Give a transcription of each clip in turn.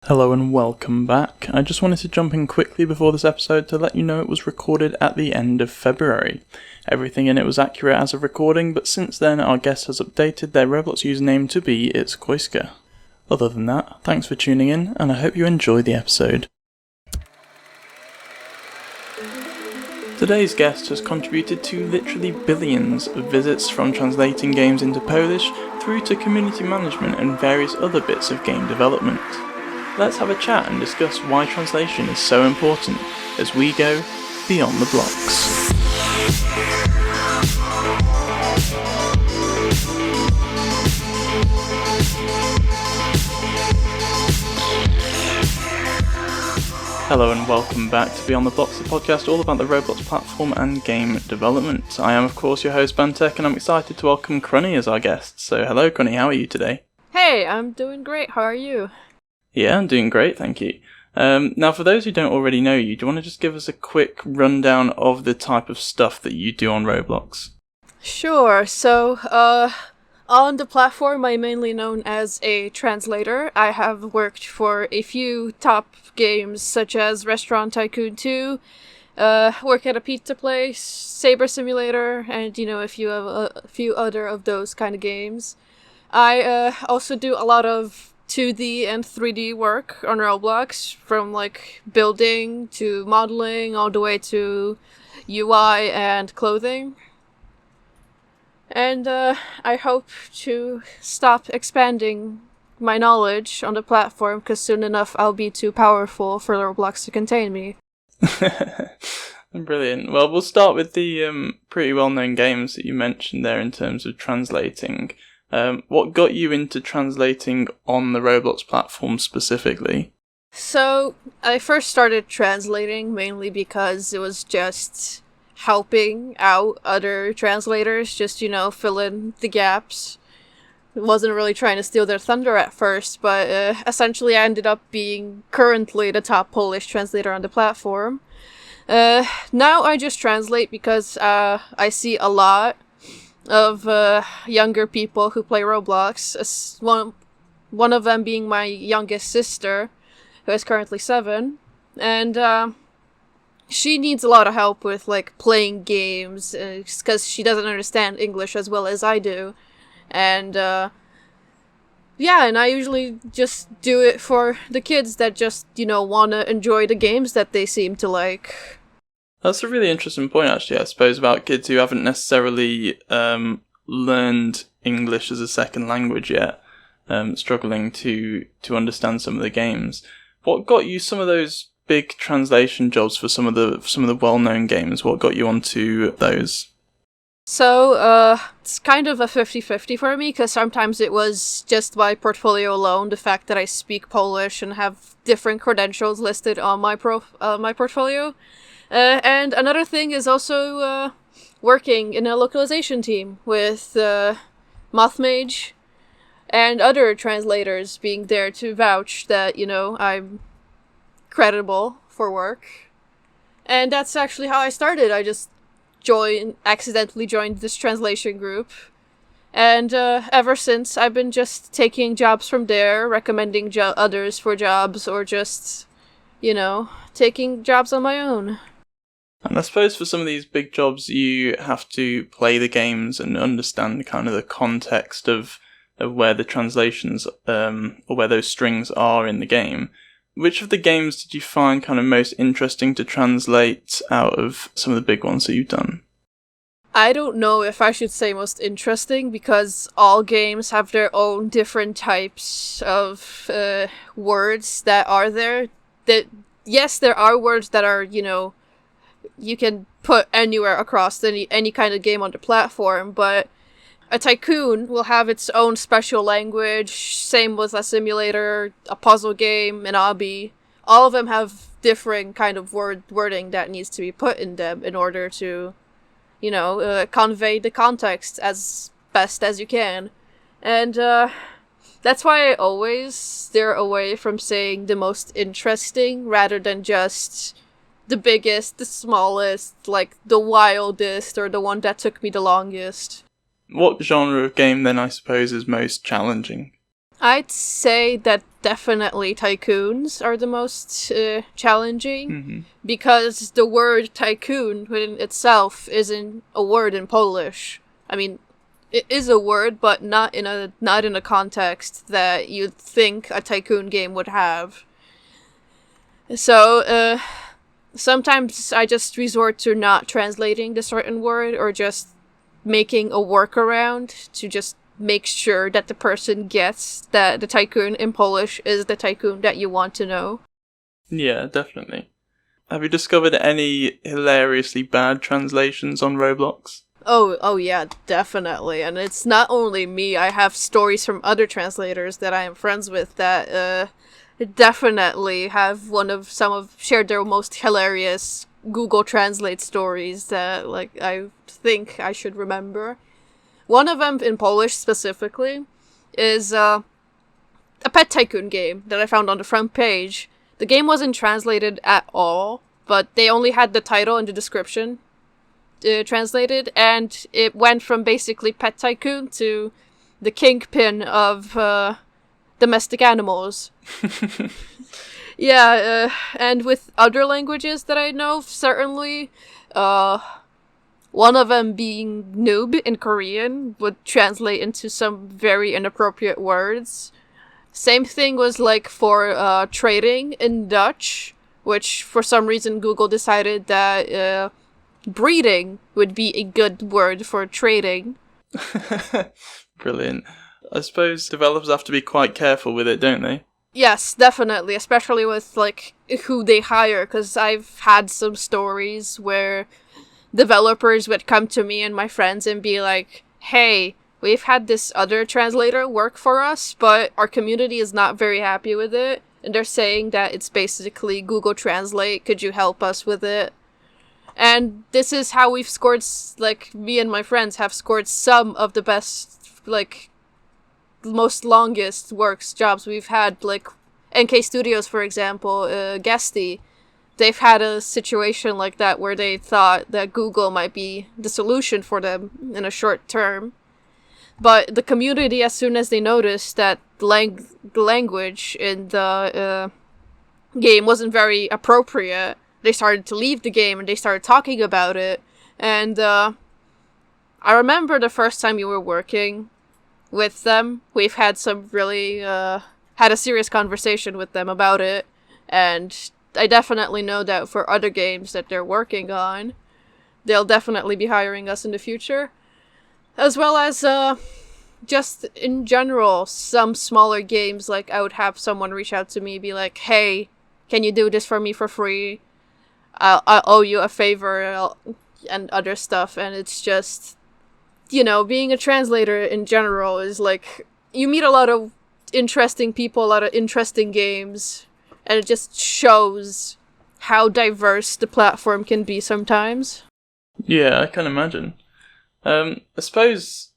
Hello and welcome back. I just wanted to jump in quickly before this episode to let you know it was recorded at the end of February. Everything in it was accurate as of recording, but since then our guest has updated their Roblox username to be ItsKoiske. Other than that, thanks for tuning in, and I hope you enjoy the episode. Today's guest has contributed to literally billions of visits, from translating games into Polish through to community management and various other bits of game development. Let's have a chat and discuss why translation is so important as we go beyond the blocks. Hello and welcome back to Beyond the Blocks, the podcast all about the Roblox platform and game development. I am of course your host Bantek, and I'm excited to welcome Krunnie as our guest. So hello Krunnie, how are you today? Hey, I'm doing great, how are you? Yeah, I'm doing great, thank you. Now, for those who don't already know you, do you want to just give us a quick rundown of the type of stuff that you do on Roblox? Sure, so, on the platform I'm mainly known as a translator. I have worked for a few top games such as Restaurant Tycoon 2, Work at a Pizza Place, Saber Simulator, and a few other of those kind of games. I also do a lot of 2D and 3D work on Roblox, from like building to modeling all the way to UI and clothing. And I hope to stop expanding my knowledge on the platform, because soon enough I'll be too powerful for Roblox to contain me. Brilliant. Well, we'll start with the pretty well-known games that you mentioned there in terms of translating. What got you into translating on the Roblox platform specifically? So, I first started translating mainly because it was just helping out other translators, just, fill in the gaps. It wasn't really trying to steal their thunder at first, but essentially I ended up being currently the top Polish translator on the platform. Now I just translate because I see a lot of younger people who play Roblox, one of them being my youngest sister, who is currently 7, and she needs a lot of help with like playing games, because she doesn't understand English as well as I do, and and I usually just do it for the kids that just want to enjoy the games that they seem to like. That's a really interesting point, actually, I suppose, about kids who haven't necessarily learned English as a second language yet, struggling to understand some of the games. What got you some of those big translation jobs for some of the well-known games? What got you onto those? So, it's kind of a 50-50 for me, because sometimes it was just my portfolio alone, the fact that I speak Polish and have different credentials listed on my portfolio. And another thing is also working in a localization team with MothMage and other translators being there to vouch that, I'm credible for work. And that's actually how I started. I just accidentally joined this translation group. And ever since, I've been just taking jobs from there, recommending others for jobs, or just, taking jobs on my own. And I suppose for some of these big jobs, you have to play the games and understand kind of the context of where the translations, or where those strings are in the game. Which of the games did you find kind of most interesting to translate out of some of the big ones that you've done? I don't know if I should say most interesting, because all games have their own different types of words that are there. Yes, there are words that are, you can put anywhere across any kind of game on the platform, but a tycoon will have its own special language, same with a simulator, a puzzle game, an obby. All of them have different kind of wording that needs to be put in them in order to, convey the context as best as you can. And that's why I always steer away from saying the most interesting rather than just the biggest, the smallest, like the wildest, or the one that took me the longest. What genre of game then, I suppose, is most challenging? I'd say that definitely tycoons are the most challenging, because the word tycoon within itself isn't a word in Polish. I mean, it is a word, but not in a context that you'd think a tycoon game would have. So sometimes I just resort to not translating the certain word, or just making a workaround to just make sure that the person gets that the tycoon in Polish is the tycoon that you want to know. Yeah, definitely. Have you discovered any hilariously bad translations on Roblox? Oh yeah, definitely. And it's not only me. I have stories from other translators that I am friends with that definitely have shared their most hilarious Google Translate stories that I think I should remember. One of them in Polish specifically is a pet tycoon game that I found on the front page. The game wasn't translated at all, but they only had the title and the description translated, and it went from basically pet tycoon to the kingpin of domestic animals. Yeah, and with other languages that I know, certainly, one of them being noob in Korean would translate into some very inappropriate words. Same thing was for trading in Dutch, which for some reason Google decided that breeding would be a good word for trading. Brilliant. I suppose developers have to be quite careful with it, don't they? Yes, definitely, especially with who they hire, because I've had some stories where developers would come to me and my friends and be like, hey, we've had this other translator work for us, but our community is not very happy with it, and they're saying that it's basically Google Translate, could you help us with it? And this is how we've scored, me and my friends have scored some of the best, most longest jobs we've had, NK Studios, for example, Guesty. They've had a situation like that where they thought that Google might be the solution for them in a short term. But the community, as soon as they noticed that the language in the game wasn't very appropriate, they started to leave the game and they started talking about it. And I remember the first time you were working with them, we've had some really, had a serious conversation with them about it. And I definitely know that for other games that they're working on, they'll definitely be hiring us in the future. As well as, just in general, some smaller games, I would have someone reach out to me, be like, hey, can you do this for me for free? I owe you a favor, and other stuff. And it's just, being a translator in general is you meet a lot of interesting people, a lot of interesting games, and it just shows how diverse the platform can be sometimes. Yeah, I can imagine. I suppose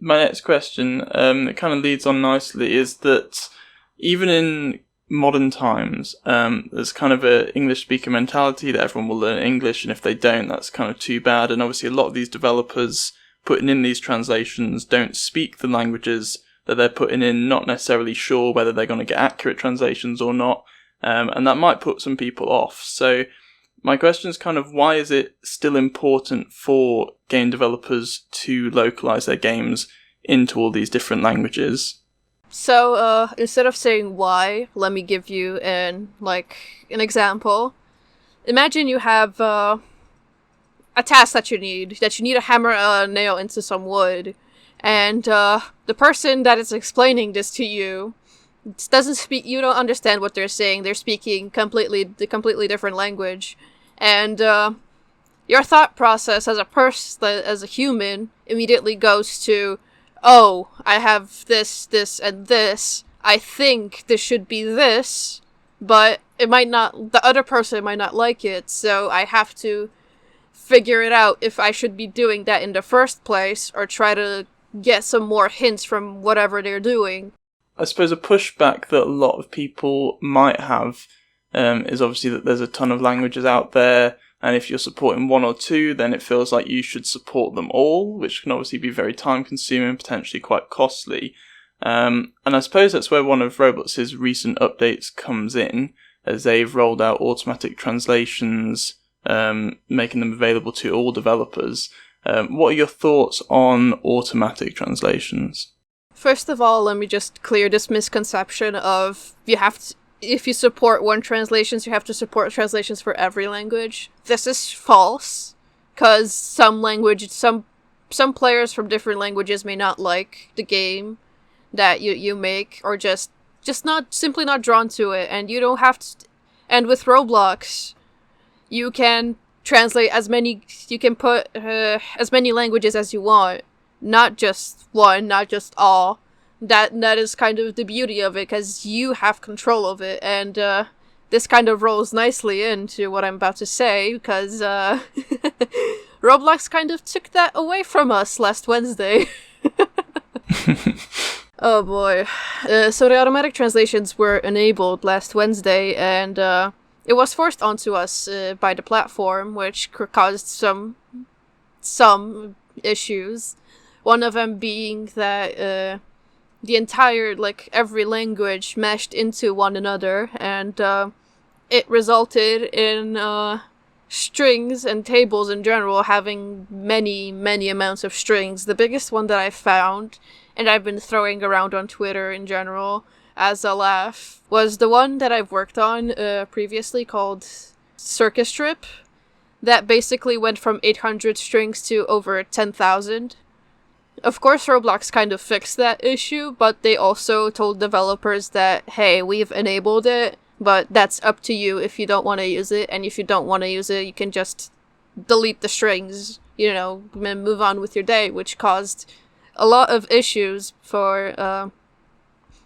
my next question, that kind of leads on nicely, is that even in modern times, there's kind of a English speaker mentality that everyone will learn English, and if they don't, that's kind of too bad. And obviously a lot of these developers putting in these translations don't speak the languages that they're putting in, not necessarily sure whether they're going to get accurate translations or not. And that might put some people off. So my question is kind of, why is it still important for game developers to localize their games into all these different languages? So, instead of saying why, let me give you an example. Imagine you have a task that you need to hammer a nail into some wood, and the person that is explaining this to you doesn't speak. You don't understand what they're saying. They're speaking completely different language, and your thought process as a human immediately goes to, oh, I have this, and this. I think this should be this, but it might not. The other person might not like it, so I have to figure it out if I should be doing that in the first place, or try to get some more hints from whatever they're doing. I suppose a pushback that a lot of people might have is obviously that there's a ton of languages out there, and if you're supporting one or two, then it feels like you should support them all, which can obviously be very time consuming, potentially quite costly. And I suppose that's where one of Roblox's recent updates comes in, as they've rolled out automatic translations, making them available to all developers. What are your thoughts on automatic translations? First of all, let me just clear this misconception of if you support one translations, you have to support translations for every language. This is false, because some players from different languages may not like the game that you make, or just simply not drawn to it, and you don't have to. And with Roblox, you can translate you can put as many languages as you want, not just one, not just all. That is kind of the beauty of it, because you have control of it, and this kind of rolls nicely into what I'm about to say, because Roblox kind of took that away from us last Wednesday. Oh boy. So the automatic translations were enabled last Wednesday, and it was forced onto us by the platform, which caused some issues. One of them being that the entire, every language meshed into one another, and it resulted in strings and tables in general having many, many amounts of strings. The biggest one that I found, and I've been throwing around on Twitter in general as a laugh, was the one that I've worked on previously called Circus Trip, that basically went from 800 strings to over 10,000. Of course, Roblox kind of fixed that issue, but they also told developers that, hey, we've enabled it, but that's up to you if you don't want to use it, and if you don't want to use it, you can just delete the strings, and move on with your day, which caused a lot of issues for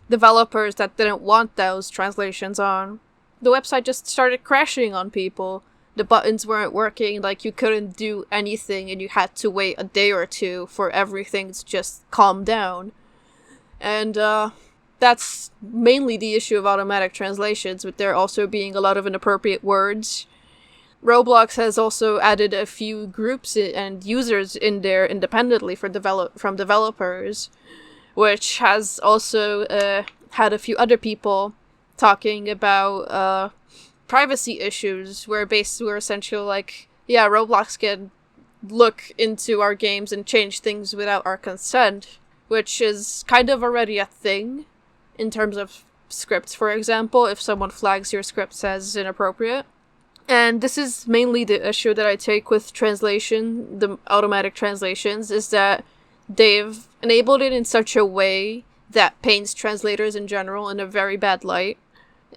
developers that didn't want those translations on. The website just started crashing on people. The buttons weren't working, you couldn't do anything, and you had to wait a day or two for everything to just calm down. And that's mainly the issue of automatic translations, with there also being a lot of inappropriate words. Roblox has also added a few groups and users in there independently from developers, which has also had a few other people talking about privacy issues, where we're essentially Roblox can look into our games and change things without our consent, which is kind of already a thing in terms of scripts, for example, if someone flags your scripts as inappropriate. And this is mainly the issue that I take with translation, the automatic translations, is that they've enabled it in such a way that paints translators in general in a very bad light,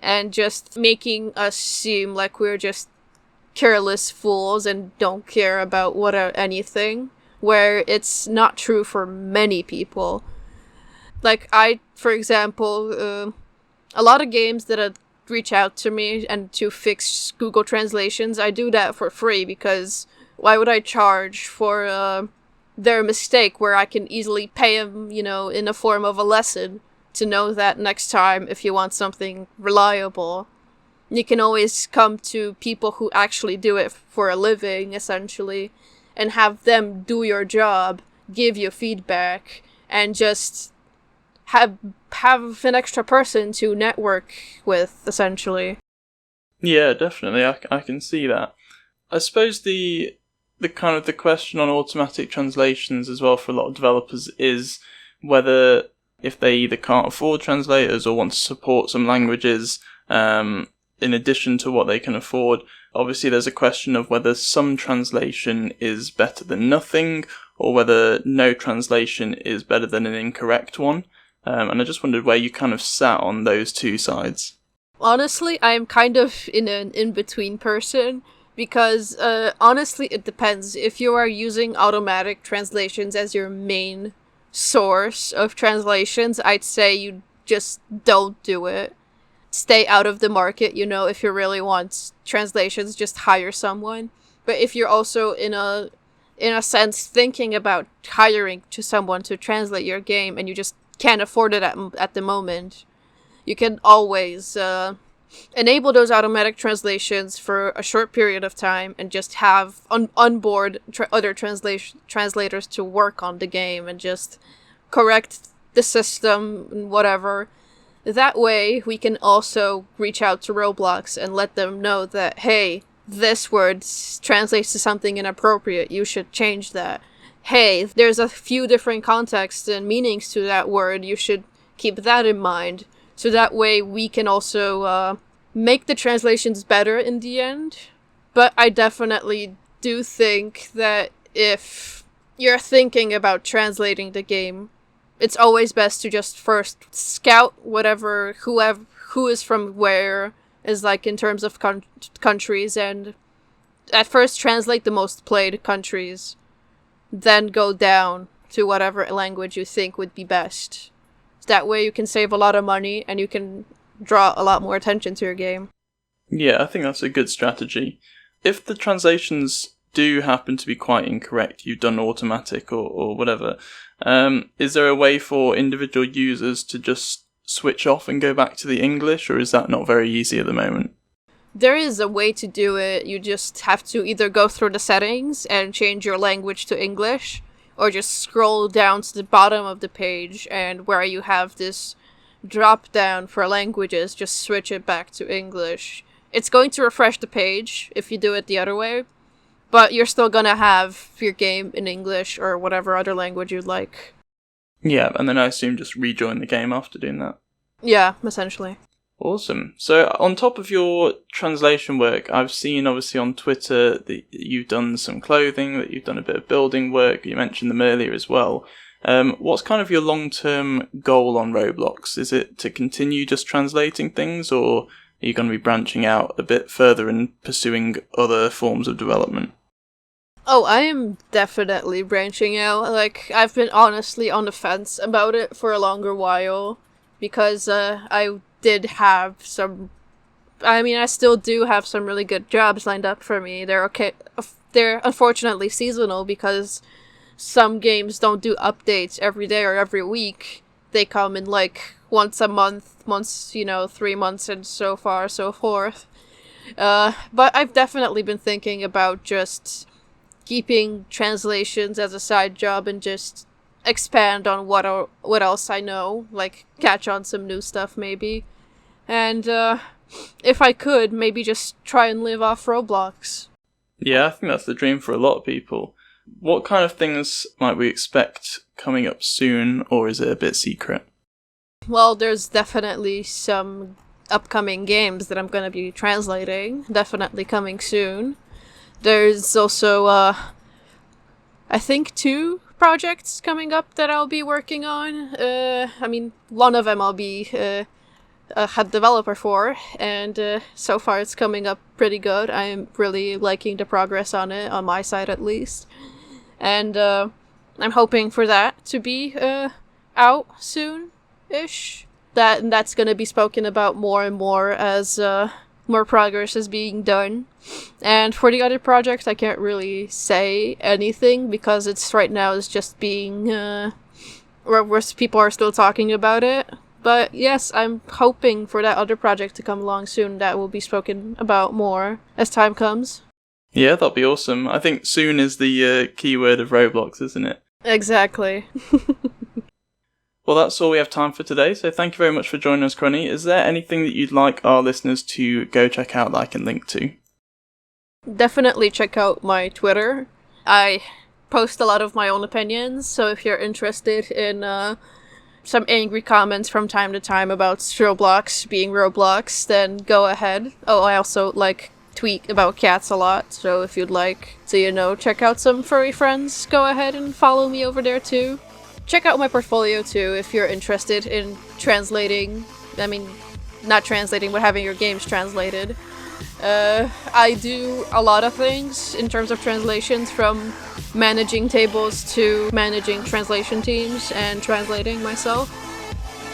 and just making us seem like we're just careless fools and don't care about anything, where it's not true for many people. For example, a lot of games that reach out to me and to fix Google translations, I do that for free, because why would I charge for their mistake where I can easily pay them, in the form of a lesson, to know that next time, if you want something reliable, you can always come to people who actually do it for a living, essentially, and have them do your job, give you feedback, and just have an extra person to network with, essentially. Yeah, definitely. I can see that. I suppose the kind of the question on automatic translations as well for a lot of developers is whether, if they either can't afford translators or want to support some languages in addition to what they can afford, obviously there's a question of whether some translation is better than nothing, or whether no translation is better than an incorrect one. And I just wondered where you kind of sat on those two sides. Honestly, I'm kind of in an in-between person, because honestly, it depends. If you are using automatic translations as your main source of translations, I'd say you just don't do it. Stay out of the market, if you really want translations, just hire someone. But if you're also in a sense thinking about hiring someone to translate your game, and you just can't afford it at the moment, you can always enable those automatic translations for a short period of time and just have onboard other translators to work on the game and just correct the system, and whatever. That way, we can also reach out to Roblox and let them know that, hey, this word translates to something inappropriate, you should change that. Hey, there's a few different contexts and meanings to that word, you should keep that in mind. So that way we can also make the translations better in the end. But I definitely do think that if you're thinking about translating the game, it's always best to just first scout who is from where is like in terms of countries, and at first translate the most played countries, then go down to whatever language you think would be best. That way you can save a lot of money and you can draw a lot more attention to your game. Yeah, I think that's a good strategy. If the translations do happen to be quite incorrect, you've done automatic or whatever, is there a way for individual users to just switch off and go back to the English, or is that not very easy at the moment? There is a way to do it. You just have to either go through the settings and change your language to English, or just scroll down to the bottom of the page, and where you have this drop down for languages, just switch it back to English. It's going to refresh the page if you do it the other way, but you're still gonna have your game in English or whatever other language you'd like. Yeah, and then I assume just rejoin the game after doing that. Yeah, essentially. Awesome. So on top of your translation work, I've seen obviously on Twitter that you've done some clothing, that you've done a bit of building work. You mentioned them earlier as well. What's kind of your long-term goal on Roblox? Is it to continue just translating things, or are you going to be branching out a bit further and pursuing other forms of development? Oh, I am definitely branching out. Like, I've been honestly on the fence about it for a longer while, because I did have some... I still do have some really good jobs lined up for me. They're okay. They're unfortunately seasonal, because some games don't do updates every day or every week. They come in, like, once a month, 3 months, and so far, so forth. But I've definitely been thinking about just keeping translations as a side job and just expand on what else I know, like catch on some new stuff maybe. And if I could, maybe just try and live off Roblox. Yeah, I think that's the dream for a lot of people. What kind of things might we expect coming up soon, or is it a bit secret? Well, there's definitely some upcoming games that I'm going to be translating, definitely coming soon. There's also, I think 2 projects coming up that I'll be working on. One of them I'll be a head developer for, and so far it's coming up pretty good. I'm really liking the progress on it, on my side at least. And I'm hoping for that to be out soon-ish. That's going to be spoken about more and more as more progress is being done. And for the other project, I can't really say anything because it's right now is just being where people are still talking about it. But yes, I'm hoping for that other project to come along soon that will be spoken about more as time comes. Yeah, that'll be awesome. I think soon is the keyword of Roblox, isn't it? Exactly. Well, that's all we have time for today, so thank you very much for joining us, Krunnie. Is there anything that you'd like our listeners to go check out that I can link to? Definitely check out my Twitter. I post a lot of my own opinions, so if you're interested in some angry comments from time to time about Roblox being Roblox, then go ahead. Oh, I also tweet about cats a lot, so if you'd like to, check out some furry friends, go ahead and follow me over there too. Check out my portfolio too if you're interested in translating. Not translating, but having your games translated. I do a lot of things in terms of translations, from managing tables to managing translation teams and translating myself.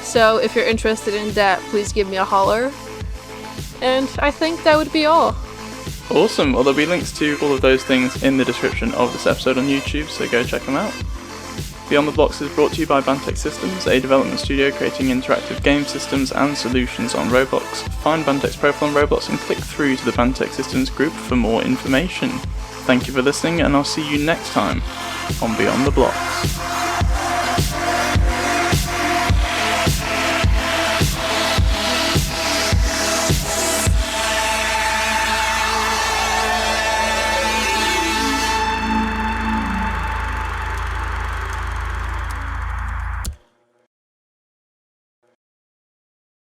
So if you're interested in that, please give me a holler. And I think that would be all. Awesome. Well, there'll be links to all of those things in the description of this episode on YouTube, so go check them out. Beyond the Blox is brought to you by Bantex Systems, a development studio creating interactive game systems and solutions on Roblox. Find Bantex profile on Roblox and click through to the Bantex Systems group for more information. Thank you for listening, and I'll see you next time on Beyond the Blox.